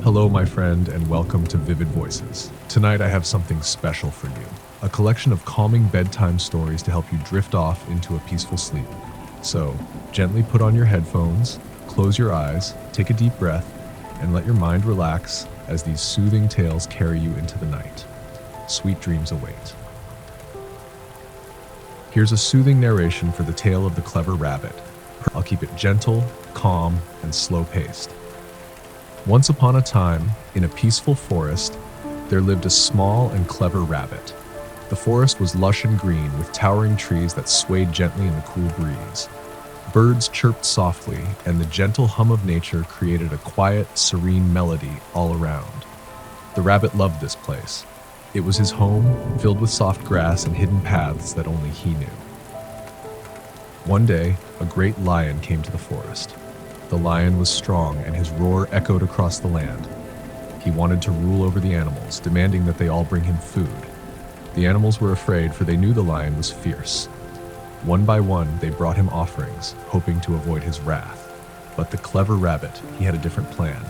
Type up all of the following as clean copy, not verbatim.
Hello, my friend, and welcome to Vivid Voices. Tonight I have something special for you, a collection of calming bedtime stories to help you drift off into a peaceful sleep. So, gently put on your headphones, close your eyes, take a deep breath, and let your mind relax as these soothing tales carry you into the night. Sweet dreams await. Here's a soothing narration for the tale of the clever rabbit. I'll keep it gentle, calm, and slow-paced. Once upon a time, in a peaceful forest, there lived a small and clever rabbit. The forest was lush and green, with towering trees that swayed gently in the cool breeze. Birds chirped softly, and the gentle hum of nature created a quiet, serene melody all around. The rabbit loved this place. It was his home, filled with soft grass and hidden paths that only he knew. One day, a great lion came to the forest. The lion was strong, and his roar echoed across the land. He wanted to rule over the animals, demanding that they all bring him food. The animals were afraid, for they knew the lion was fierce. One by one, they brought him offerings, hoping to avoid his wrath. But the clever rabbit, he had a different plan.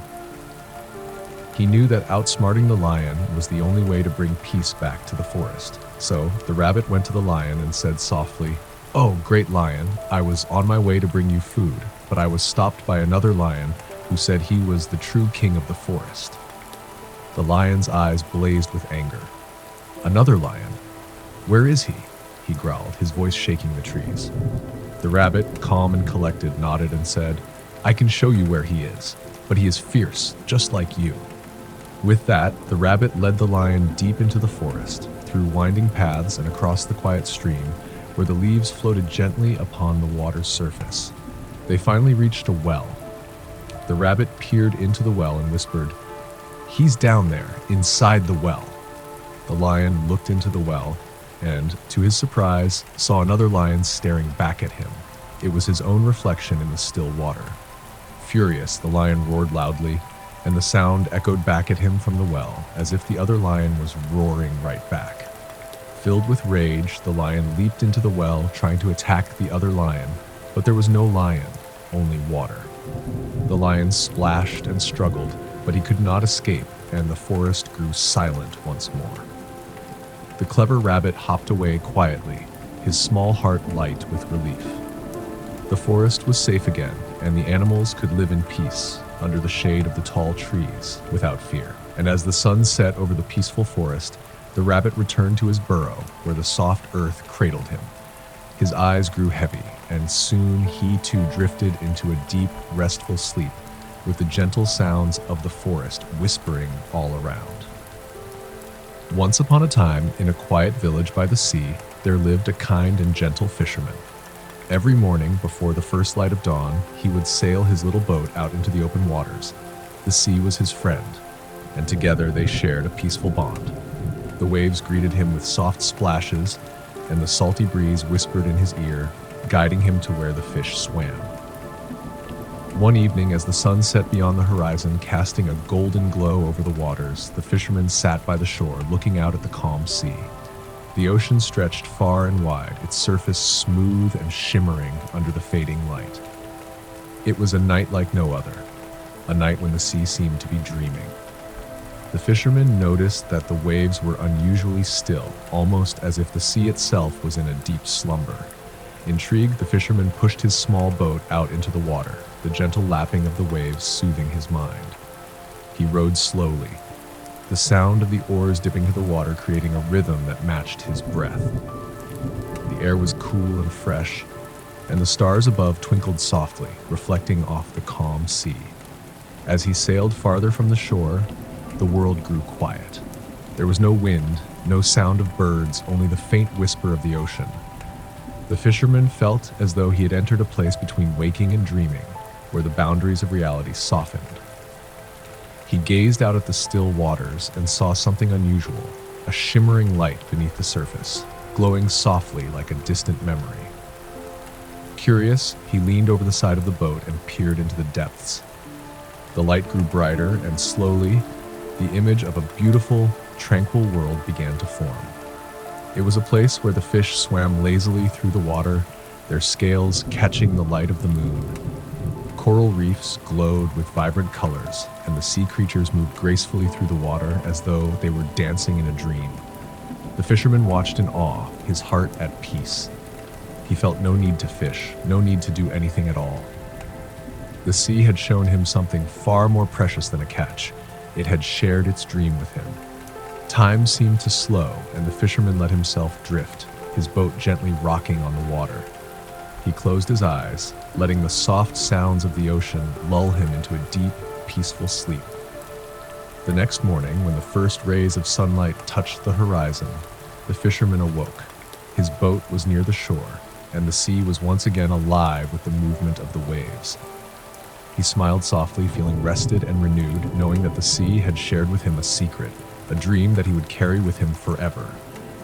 He knew that outsmarting the lion was the only way to bring peace back to the forest. So the rabbit went to the lion and said softly, "Oh, great lion, I was on my way to bring you food, but I was stopped by another lion who said he was the true king of the forest." The lion's eyes blazed with anger. "Another lion? Where is he?" he growled, his voice shaking the trees. The rabbit, calm and collected, nodded and said, "I can show you where he is, but he is fierce, just like you." With that, the rabbit led the lion deep into the forest, through winding paths and across the quiet stream, where the leaves floated gently upon the water's surface. They finally reached a well. The rabbit peered into the well and whispered, "He's down there, inside the well." The lion looked into the well and, to his surprise, saw another lion staring back at him. It was his own reflection in the still water. Furious, the lion roared loudly, and the sound echoed back at him from the well, as if the other lion was roaring right back. Filled with rage, the lion leaped into the well, trying to attack the other lion, but there was no lion, only water. The lion splashed and struggled, but he could not escape, and the forest grew silent once more. The clever rabbit hopped away quietly, his small heart light with relief. The forest was safe again, and the animals could live in peace under the shade of the tall trees without fear. And as the sun set over the peaceful forest, the rabbit returned to his burrow, where the soft earth cradled him. His eyes grew heavy, and soon he too drifted into a deep, restful sleep, with the gentle sounds of the forest whispering all around. Once upon a time, in a quiet village by the sea, there lived a kind and gentle fisherman. Every morning, before the first light of dawn, he would sail his little boat out into the open waters. The sea was his friend, and together they shared a peaceful bond. The waves greeted him with soft splashes, and the salty breeze whispered in his ear, guiding him to where the fish swam. One evening, as the sun set beyond the horizon, casting a golden glow over the waters, the fisherman sat by the shore, looking out at the calm sea. The ocean stretched far and wide, its surface smooth and shimmering under the fading light. It was a night like no other, a night when the sea seemed to be dreaming. The fisherman noticed that the waves were unusually still, almost as if the sea itself was in a deep slumber. Intrigued, the fisherman pushed his small boat out into the water, the gentle lapping of the waves soothing his mind. He rowed slowly, the sound of the oars dipping to the water creating a rhythm that matched his breath. The air was cool and fresh, and the stars above twinkled softly, reflecting off the calm sea. As he sailed farther from the shore, the world grew quiet. There was no wind, no sound of birds, only the faint whisper of the ocean. The fisherman felt as though he had entered a place between waking and dreaming, where the boundaries of reality softened. He gazed out at the still waters and saw something unusual, a shimmering light beneath the surface, glowing softly like a distant memory. Curious, he leaned over the side of the boat and peered into the depths. The light grew brighter, and slowly, the image of a beautiful, tranquil world began to form. It was a place where the fish swam lazily through the water, their scales catching the light of the moon. Coral reefs glowed with vibrant colors, and the sea creatures moved gracefully through the water as though they were dancing in a dream. The fisherman watched in awe, his heart at peace. He felt no need to fish, no need to do anything at all. The sea had shown him something far more precious than a catch. It had shared its dream with him. Time seemed to slow, and the fisherman let himself drift, his boat gently rocking on the water. He closed his eyes, letting the soft sounds of the ocean lull him into a deep, peaceful sleep. The next morning, when the first rays of sunlight touched the horizon, the fisherman awoke. His boat was near the shore, and the sea was once again alive with the movement of the waves. He smiled softly, feeling rested and renewed, knowing that the sea had shared with him a secret, a dream that he would carry with him forever.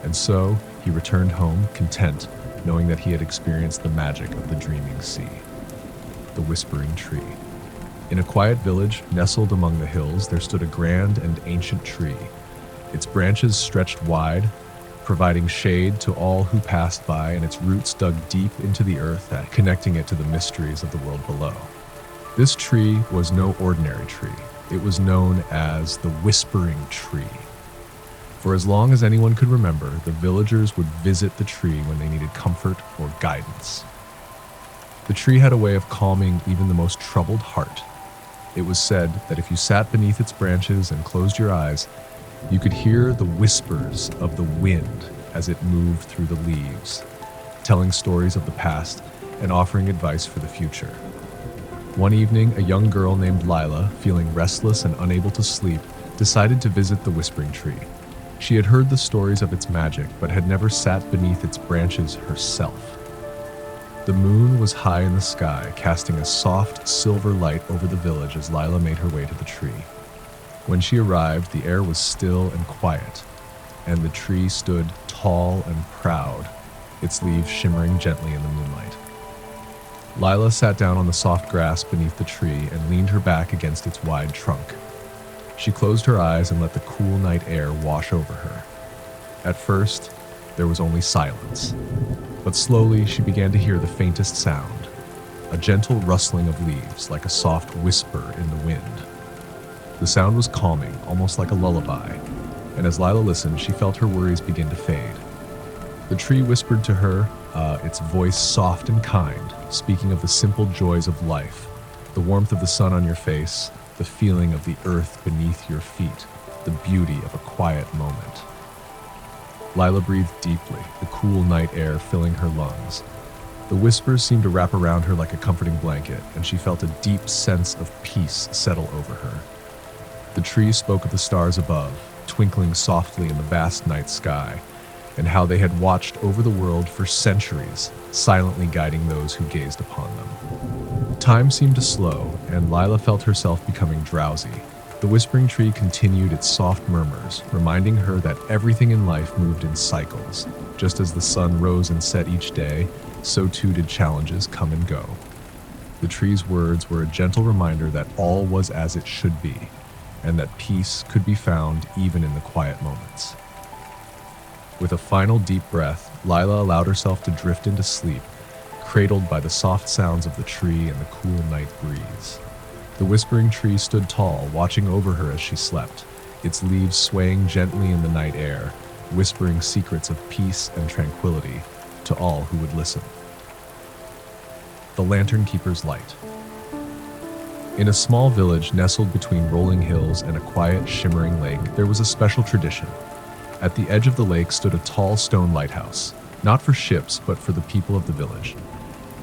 And so, he returned home, content, knowing that he had experienced the magic of the dreaming sea. The Whispering Tree. In a quiet village, nestled among the hills, there stood a grand and ancient tree. Its branches stretched wide, providing shade to all who passed by, and its roots dug deep into the earth, connecting it to the mysteries of the world below. This tree was no ordinary tree. It was known as the Whispering Tree. For as long as anyone could remember, the villagers would visit the tree when they needed comfort or guidance. The tree had a way of calming even the most troubled heart. It was said that if you sat beneath its branches and closed your eyes, you could hear the whispers of the wind as it moved through the leaves, telling stories of the past and offering advice for the future. One evening, a young girl named Lila, feeling restless and unable to sleep, decided to visit the Whispering Tree. She had heard the stories of its magic, but had never sat beneath its branches herself. The moon was high in the sky, casting a soft, silver light over the village as Lila made her way to the tree. When she arrived, the air was still and quiet, and the tree stood tall and proud, its leaves shimmering gently in the moonlight. Lila sat down on the soft grass beneath the tree and leaned her back against its wide trunk. She closed her eyes and let the cool night air wash over her. At first, there was only silence, but slowly she began to hear the faintest sound, a gentle rustling of leaves like a soft whisper in the wind. The sound was calming, almost like a lullaby, and as Lila listened, she felt her worries begin to fade. The tree whispered to her, its voice soft and kind, speaking of the simple joys of life, the warmth of the sun on your face, the feeling of the earth beneath your feet, the beauty of a quiet moment. Lila breathed deeply, the cool night air filling her lungs. The whispers seemed to wrap around her like a comforting blanket, and she felt a deep sense of peace settle over her. The tree spoke of the stars above, twinkling softly in the vast night sky, and how they had watched over the world for centuries, silently guiding those who gazed upon them. Time seemed to slow, and Lila felt herself becoming drowsy. The Whispering Tree continued its soft murmurs, reminding her that everything in life moved in cycles. Just as the sun rose and set each day, so too did challenges come and go. The tree's words were a gentle reminder that all was as it should be, and that peace could be found even in the quiet moments. With a final deep breath, Lila allowed herself to drift into sleep, cradled by the soft sounds of the tree and the cool night breeze. The Whispering Tree stood tall, watching over her as she slept, its leaves swaying gently in the night air, whispering secrets of peace and tranquility to all who would listen. The Lantern Keeper's Light. In a small village nestled between rolling hills and a quiet, shimmering lake, there was a special tradition. At the edge of the lake stood a tall stone lighthouse, not for ships, but for the people of the village.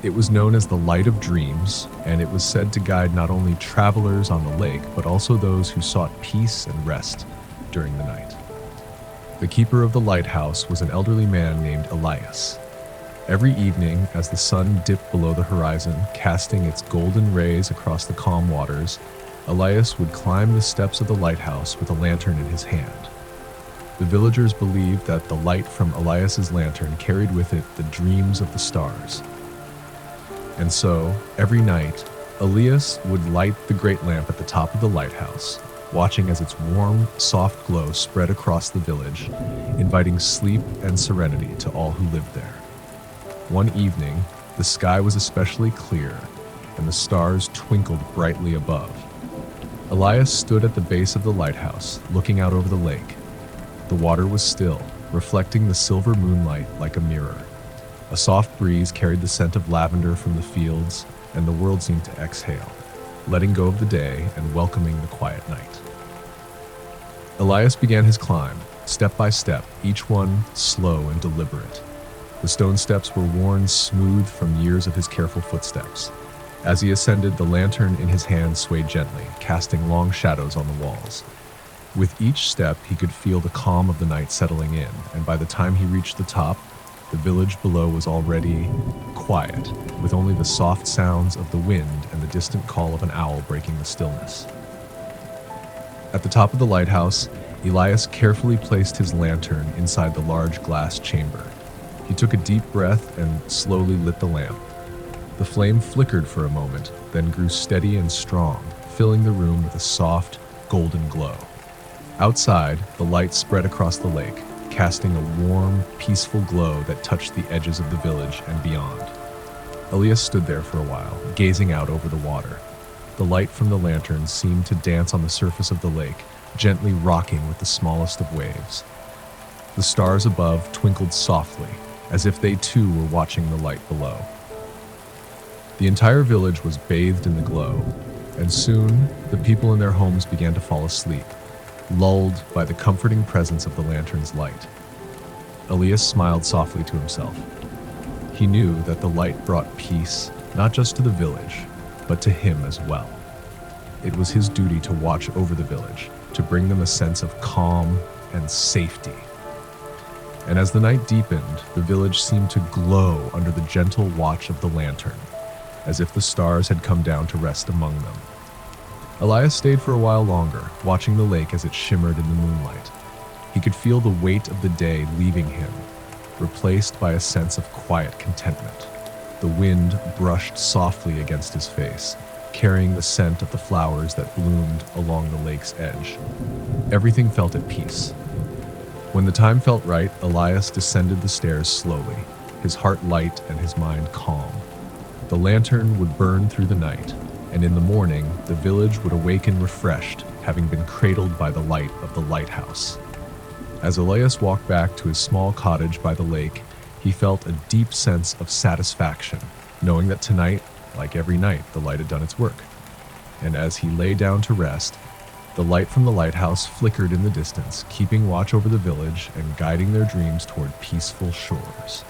It was known as the Light of Dreams, and it was said to guide not only travelers on the lake, but also those who sought peace and rest during the night. The keeper of the lighthouse was an elderly man named Elias. Every evening, as the sun dipped below the horizon, casting its golden rays across the calm waters, Elias would climb the steps of the lighthouse with a lantern in his hand. The villagers believed that the light from Elias's lantern carried with it the dreams of the stars. And so, every night, Elias would light the great lamp at the top of the lighthouse, watching as its warm, soft glow spread across the village, inviting sleep and serenity to all who lived there. One evening, the sky was especially clear, and the stars twinkled brightly above. Elias stood at the base of the lighthouse, looking out over the lake. The water was still, reflecting the silver moonlight like a mirror. A soft breeze carried the scent of lavender from the fields, and the world seemed to exhale, letting go of the day and welcoming the quiet night. Elias began his climb, step by step, each one slow and deliberate. The stone steps were worn smooth from years of his careful footsteps. As he ascended, the lantern in his hand swayed gently, casting long shadows on the walls. With each step, he could feel the calm of the night settling in, and by the time he reached the top, the village below was already quiet, with only the soft sounds of the wind and the distant call of an owl breaking the stillness. At the top of the lighthouse, Elias carefully placed his lantern inside the large glass chamber. He took a deep breath and slowly lit the lamp. The flame flickered for a moment, then grew steady and strong, filling the room with a soft, golden glow. Outside, the light spread across the lake, casting a warm, peaceful glow that touched the edges of the village and beyond. Elias stood there for a while, gazing out over the water. The light from the lantern seemed to dance on the surface of the lake, gently rocking with the smallest of waves. The stars above twinkled softly, as if they too were watching the light below. The entire village was bathed in the glow, and soon the people in their homes began to fall asleep, lulled by the comforting presence of the lantern's light. Elias smiled softly to himself. He knew that the light brought peace, not just to the village, but to him as well. It was his duty to watch over the village, to bring them a sense of calm and safety. And as the night deepened, the village seemed to glow under the gentle watch of the lantern, as if the stars had come down to rest among them. Elias stayed for a while longer, watching the lake as it shimmered in the moonlight. He could feel the weight of the day leaving him, replaced by a sense of quiet contentment. The wind brushed softly against his face, carrying the scent of the flowers that bloomed along the lake's edge. Everything felt at peace. When the time felt right, Elias descended the stairs slowly, his heart light and his mind calm. The lantern would burn through the night, and in the morning, the village would awaken refreshed, having been cradled by the light of the lighthouse. As Elias walked back to his small cottage by the lake, he felt a deep sense of satisfaction, knowing that tonight, like every night, the light had done its work. And as he lay down to rest, the light from the lighthouse flickered in the distance, keeping watch over the village and guiding their dreams toward peaceful shores.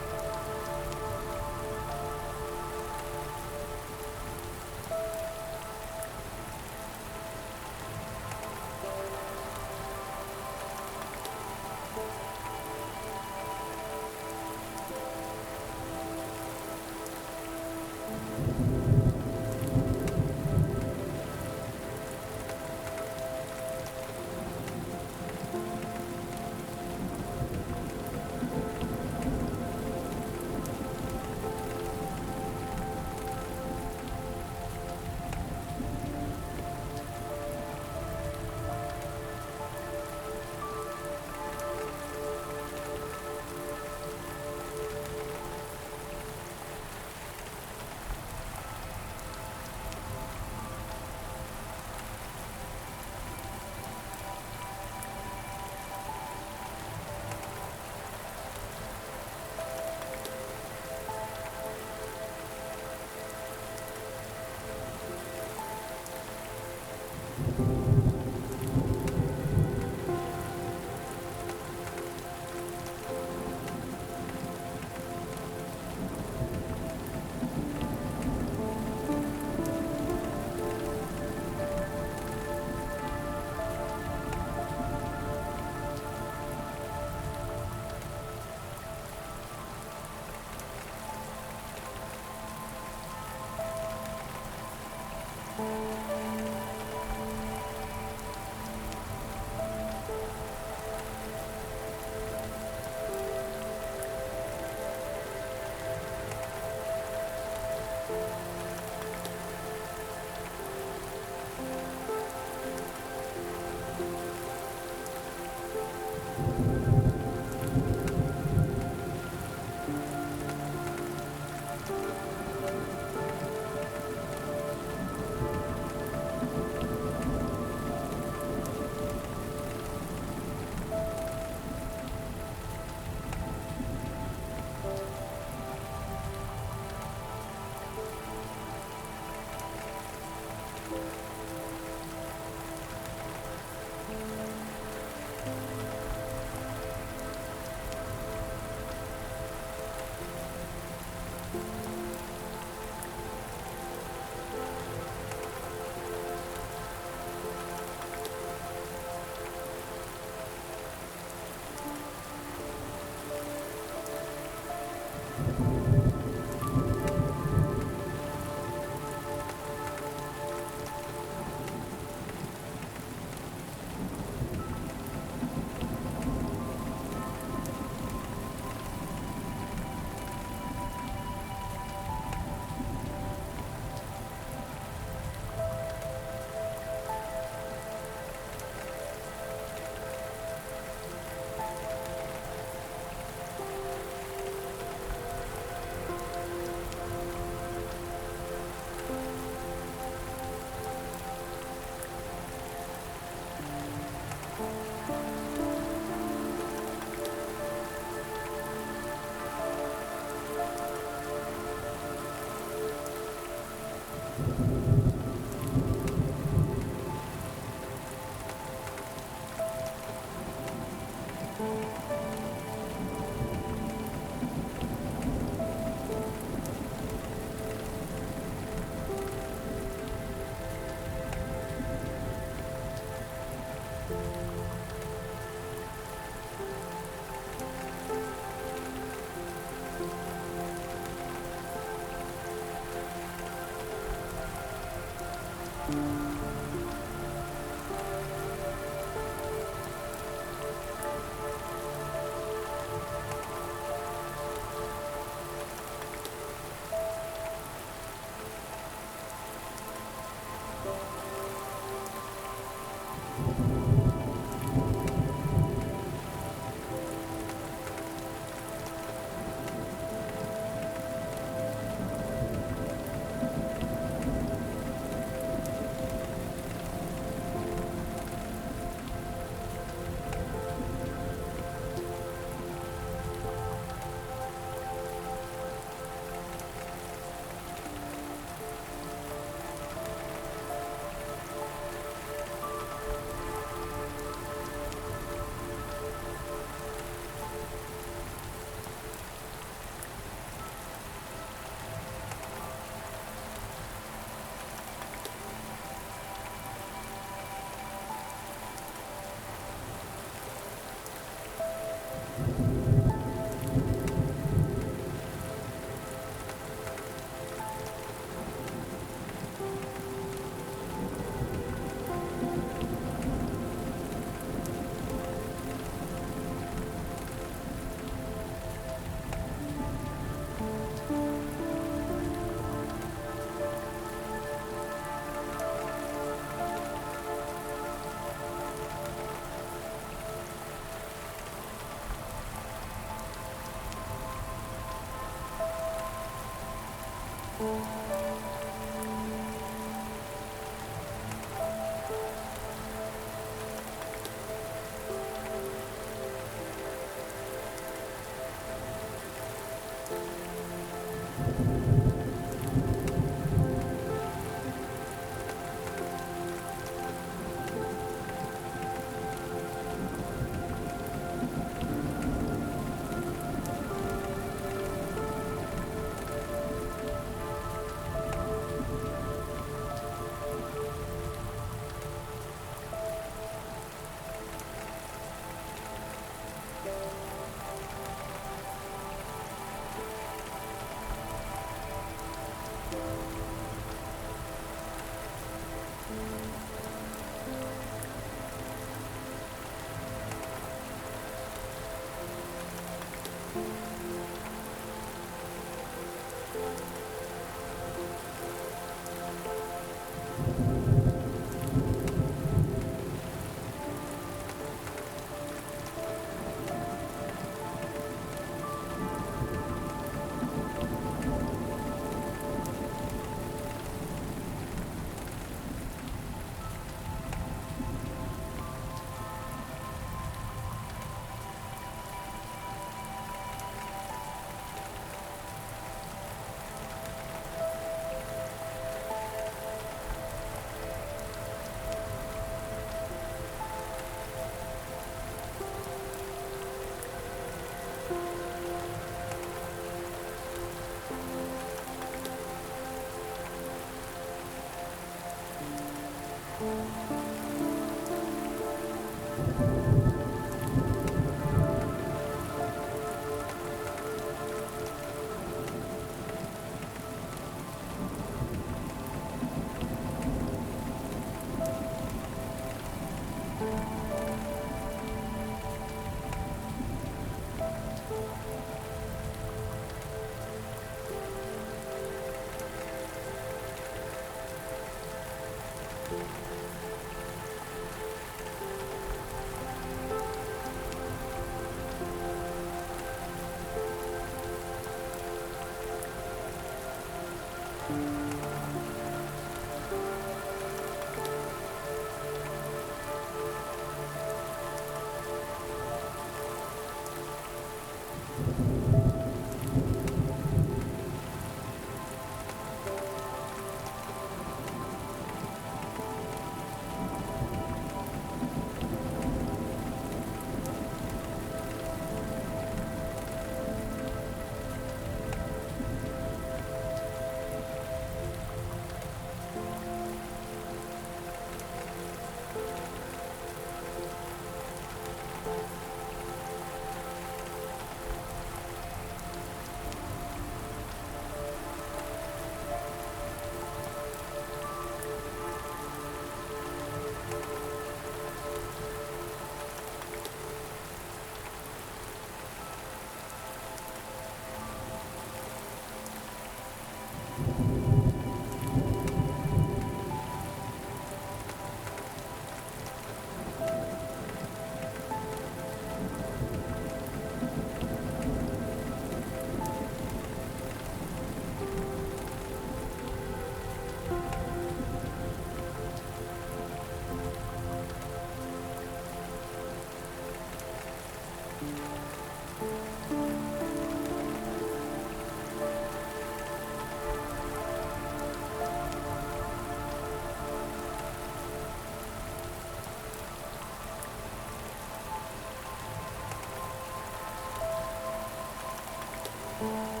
you.